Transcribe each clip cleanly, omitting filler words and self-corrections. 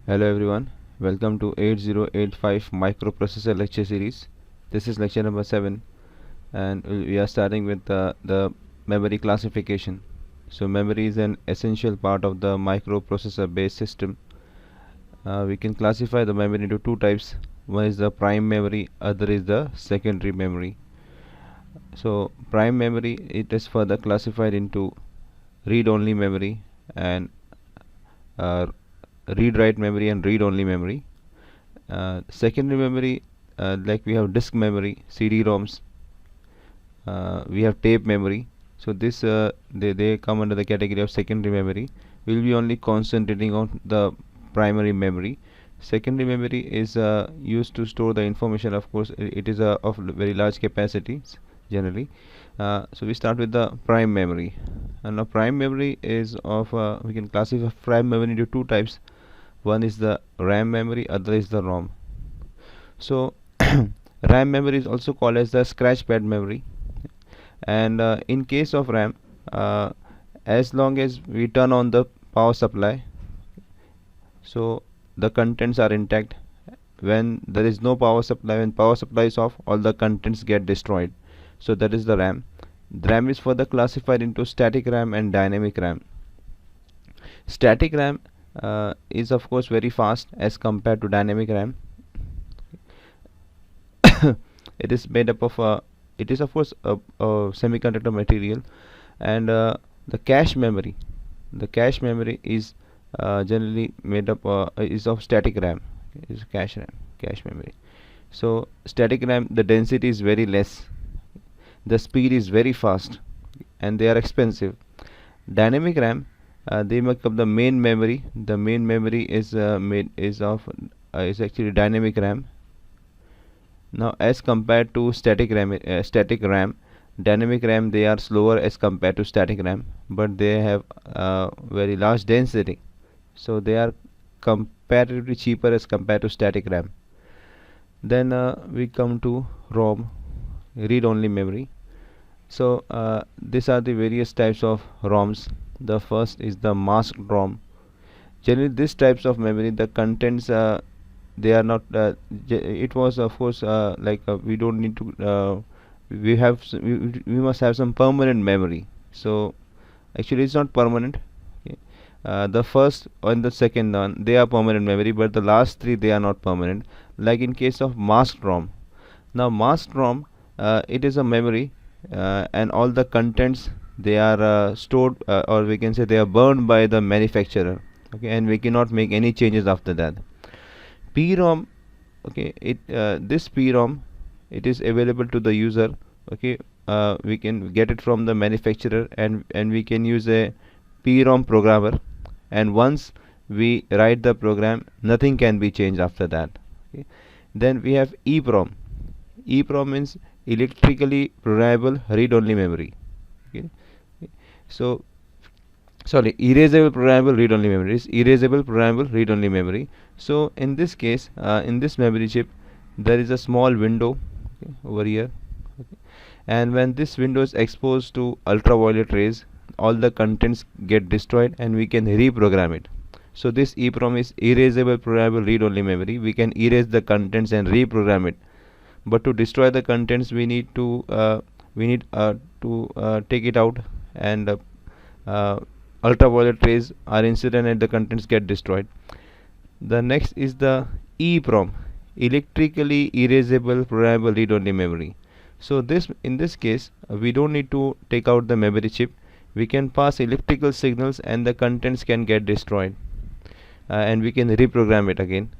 Hello everyone, welcome to 8085 microprocessor lecture series. This is lecture number 7 and we are starting with the memory classification. So memory is an essential part of the microprocessor based system. We can classify the memory into two types. One is the prime memory, other is the secondary memory. So prime memory, it is further classified into read-only memory and uh, read-write memory and read-only memory. Secondary memory, like we have disk memory, CD-ROMs, we have tape memory. So this they come under the category of secondary memory. We'll be only concentrating on the primary memory. Secondary memory is used to store the information. Of course, it is of very large capacities generally. So we start with the prime memory. And now prime memory is of we can classify prime memory into two types. One is the RAM memory, other is the ROM. So RAM memory is also called as the scratch pad memory, and in case of RAM, as long as we turn on the power supply, so the contents are intact. When there is no power supply, when power supply is off, all the contents get destroyed. So that is the RAM. RAM is further classified into static RAM and dynamic RAM. Static RAM is of course very fast as compared to dynamic RAM. It is made up of it is of course a semiconductor material, and the cache memory is generally made up is of static RAM, is cache memory. So static RAM, the density is very less, the speed is very fast, and they are expensive. Dynamic RAM, they make up the main memory. The main memory is made is actually dynamic RAM. Now as compared to static RAM, dynamic RAM, they are slower as compared to static RAM, but they have very large density, so they are comparatively cheaper as compared to static RAM. Then we come to ROM, read only memory. So these are the various types of ROMs. The first is the masked ROM. Generally these types of memory, the contents they are not it was of course we don't need to we must have some permanent memory. So actually it's not permanent. Okay. The first and the second one, they are permanent memory, but the last three, they are not permanent, like in case of masked ROM. Now masked ROM, it is a memory, and all the contents, they are stored, or we can say they are burned by the manufacturer. Okay, and we cannot make any changes after that. PROM, okay, this PROM, it is available to the user. Okay, we can get it from the manufacturer, and we can use a PROM programmer, and once we write the program, nothing can be changed after that. Okay. Then we have EPROM. EPROM means electrically programmable read-only memory. Okay. So sorry, erasable programmable read-only memory is erasable programmable read-only memory. So in this case, in this memory chip, there is a small window, okay, over here, okay. And when this window is exposed to ultraviolet rays, all the contents get destroyed and we can reprogram it. So this EPROM is erasable programmable read-only memory. We can erase the contents and reprogram it, but to destroy the contents, we need to take it out, and ultraviolet rays are incident and the contents get destroyed. The next is the EEPROM, electrically erasable programmable read-only memory. So in this case, we don't need to take out the memory chip. We can pass electrical signals and the contents can get destroyed, and we can reprogram it again.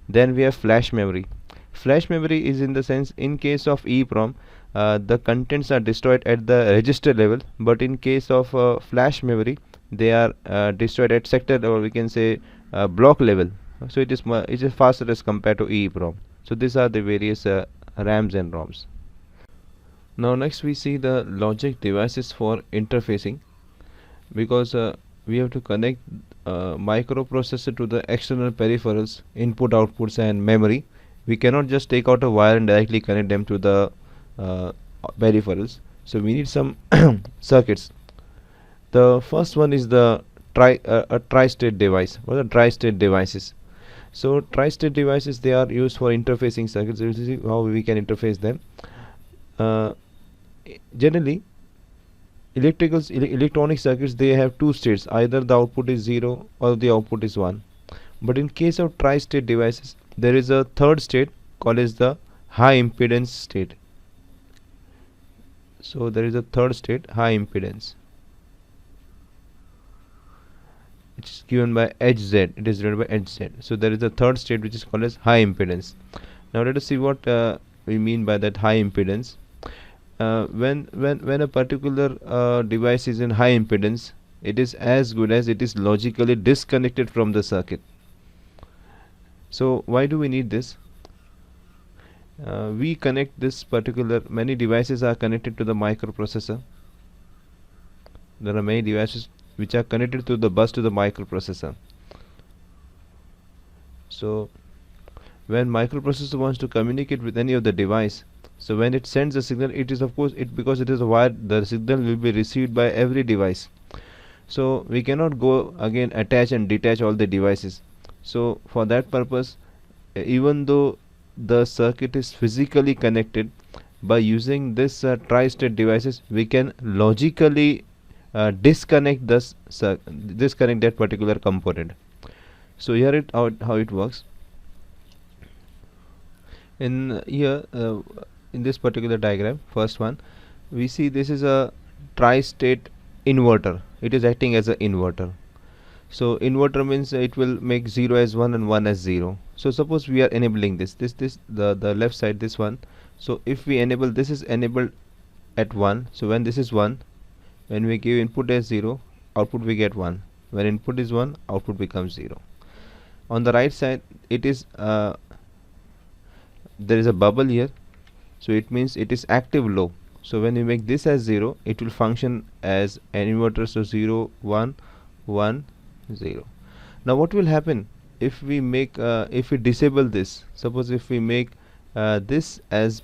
Then we have flash memory. Flash memory is in the sense, in case of EEPROM, the contents are destroyed at the register level, but in case of flash memory, they are destroyed at sector, or we can say block level. So it is faster as compared to EEPROM. So these are the various RAMs and ROMs. Now next we see the logic devices for interfacing, because we have to connect microprocessor to the external peripherals, input, outputs, and memory. We cannot just take out a wire and directly connect them to the peripherals. So we need some circuits. The first one is the a tri-state device, or the tri-state devices. So tri-state devices, they are used for interfacing circuits. This is how we can interface them. Generally electronic circuits, they have two states, either the output is 0 or the output is 1. But in case of tri-state devices, there is a third state called as the high impedance state. So there is a third state, high impedance. It's given by Hz. It is written by Hz. So there is a third state which is called as high impedance. Now let us see what we mean by that high impedance. When a particular device is in high impedance, it is as good as it is logically disconnected from the circuit. So why do we need this? We connect this particular, many devices are connected to the microprocessor. There are many devices which are connected to the bus to the microprocessor. So when microprocessor wants to communicate with any of the device, so when it sends a signal, it is of course, because it is a wire, the signal will be received by every device. So we cannot go again attach and detach all the devices. So for that purpose, even though the circuit is physically connected, by using this tri-state devices, we can logically disconnect disconnect that particular component. So here how it works. In here in this particular diagram, first one, we see this is a tri-state inverter. It is acting as an inverter. So inverter means it will make 0 as 1 and 1 as 0. So suppose we are enabling this the left side, this one. So if we enable, this is enabled at 1. So when this is 1, when we give input as 0, output we get 1. When input is 1, output becomes 0. On the right side, it is there is a bubble here, so it means it is active low. So when we make this as 0, it will function as an inverter. So 0 1 1 0. Now what will happen if we make if we disable this? Suppose if we make this as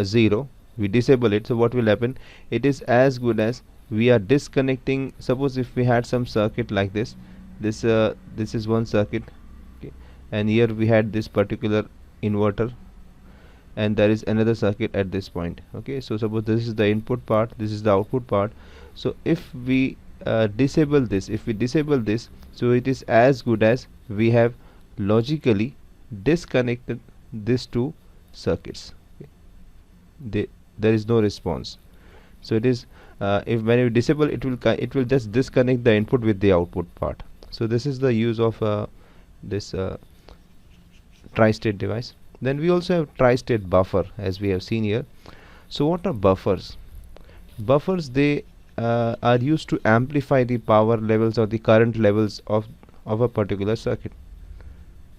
0, we disable it. So what will happen? It is as good as we are disconnecting. Suppose if we had some circuit like this, this is one circuit, okay, and here we had this particular inverter, and there is another circuit at this point. Okay, so suppose this is the input part, this is the output part. So if we disable this, so it is as good as we have logically disconnected these two circuits. Okay. There is no response. So it is if when you disable, it will just disconnect the input with the output part. So this is the use of this tri-state device. Then we also have tri-state buffer, as we have seen here. So what are buffers? Buffers, they are used to amplify the power levels or the current levels of a particular circuit.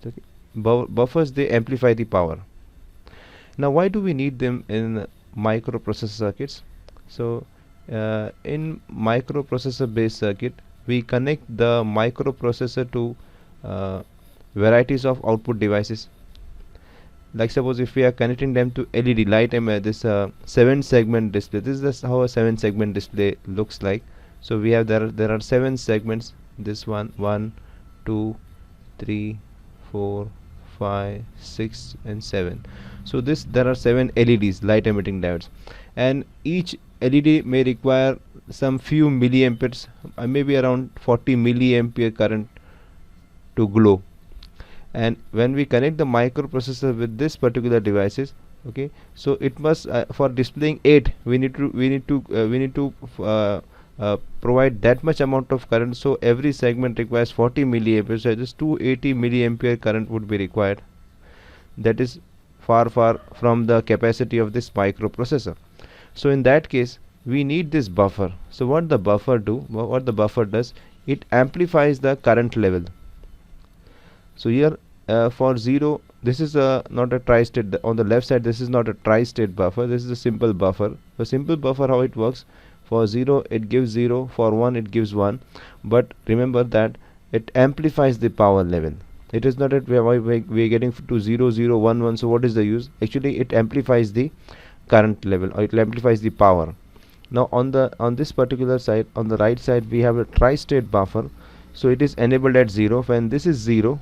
Okay. Buffers, they amplify the power. Now why do we need them in microprocessor circuits? So in microprocessor based circuit, we connect the microprocessor to varieties of output devices. Like suppose if we are connecting them to LED light, this 7-segment display. This is how a 7-segment display looks like. So we have there are 7 segments. This one 1 2 3 4 5 6 and 7. So there are 7 LEDs, light emitting diodes, and each LED may require some few milliamperes, maybe around 40 milliampere current to glow. And when we connect the microprocessor with this particular devices, okay, so it must for displaying 8, we need to provide that much amount of current. So every segment requires 40 milliamperes. So just 280 milliampere current would be required. That is far from the capacity of this microprocessor. So in that case, we need this buffer. So what the buffer does, it amplifies the current level. So here for 0, this is not a tri-state. On the left side, this is not a tri-state buffer. This is a simple buffer. The simple buffer, how it works: for 0 it gives 0, for 1 it gives 1. But remember that it amplifies the power level. It is not that we are getting to 0 0 1 1. So what is the use? Actually, it amplifies the current level, or it amplifies the power. Now on this particular side, on the right side, we have a tri-state buffer. So it is enabled at 0. When this is 0,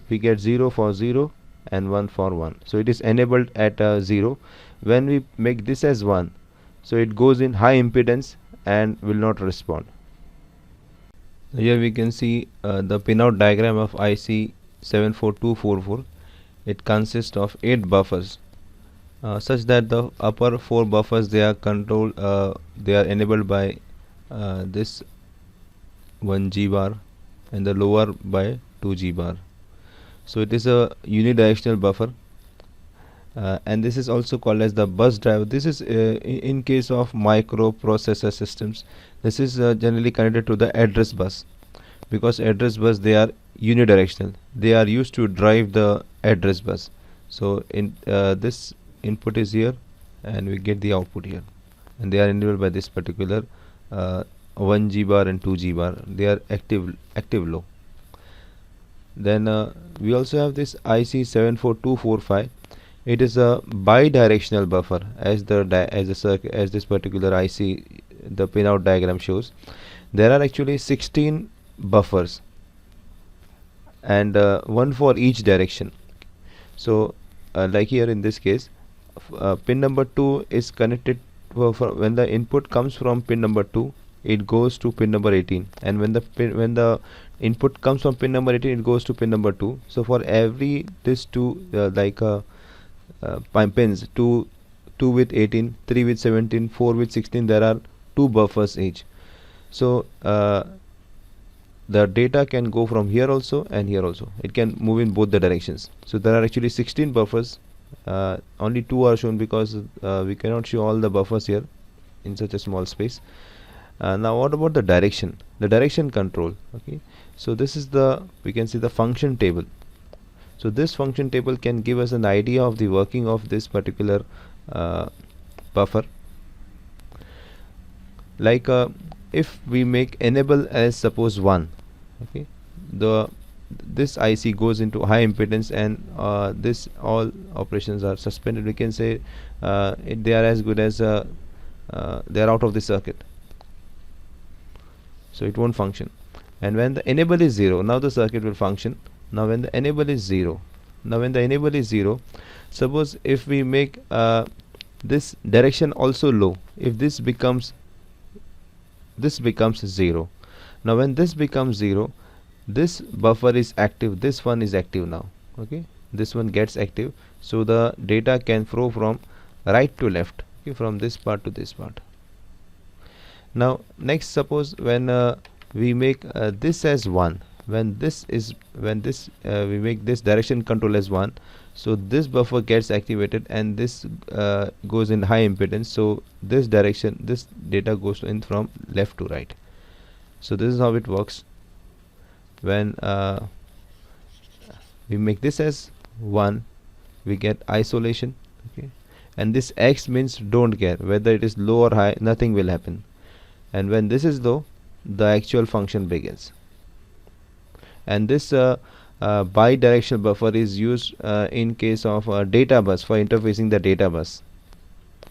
we get 0 for 0 and 1 for 1. So it is enabled at 0. When we make this as 1, so it goes in high impedance and will not respond. Here we can see the pinout diagram of IC 74244. It consists of 8 buffers, such that the upper 4 buffers, they are controlled, they are enabled by this 1 G bar and the lower by 2 G bar. So it is a unidirectional buffer, and this is also called as the bus driver. This is in case of microprocessor systems, this is generally connected to the address bus, because address bus, they are unidirectional, they are used to drive the address bus. So in this input is here and we get the output here, and they are enabled by this particular 1 G bar and 2 G bar. They are active low. Then we also have this IC 74245. It is a bidirectional buffer, as this particular IC, the pinout diagram shows. There are actually 16 buffers, and one for each direction. So like here in this case, pin number 2 is connected when the input comes from pin number 2, it goes to pin number 18, and when the input comes from pin number 18, it goes to pin number 2. So for every this two pins, 2 with 18, 3 with 17, 4 with 16, there are 2 buffers each. So the data can go from here also and here also. It can move in both the directions. So there are actually 16 buffers. Only 2 are shown because we cannot show all the buffers here in such a small space. Now what about the direction? The direction control. Okay, so this is we can see the function table. So this function table can give us an idea of the working of this particular buffer. Like if we make enable as suppose 1, okay, this IC goes into high impedance, and this all operations are suspended. We can say they are as good as they are out of the circuit, so it won't function. And when the enable is 0, now the circuit will function. Now when the enable is 0, suppose if we make this direction also low, if this becomes 0. Now when this becomes 0, this buffer is active, this one is active now. Okay, this one gets active, so the data can flow from right to left, okay, from this part to this part. Now next, suppose when we make this as 1, we make this direction control as 1, so this buffer gets activated and this goes in high impedance, so this data goes in from left to right. So this is how it works. When we make this as 1, we get isolation, okay, and this X means don't care whether it is low or high, nothing will happen. And when this is low, the actual function begins. And this bidirectional buffer is used in case of data bus, for interfacing the data bus,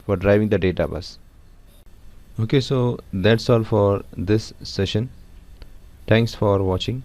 for driving the data bus. Okay, so that's all for this session. Thanks for watching.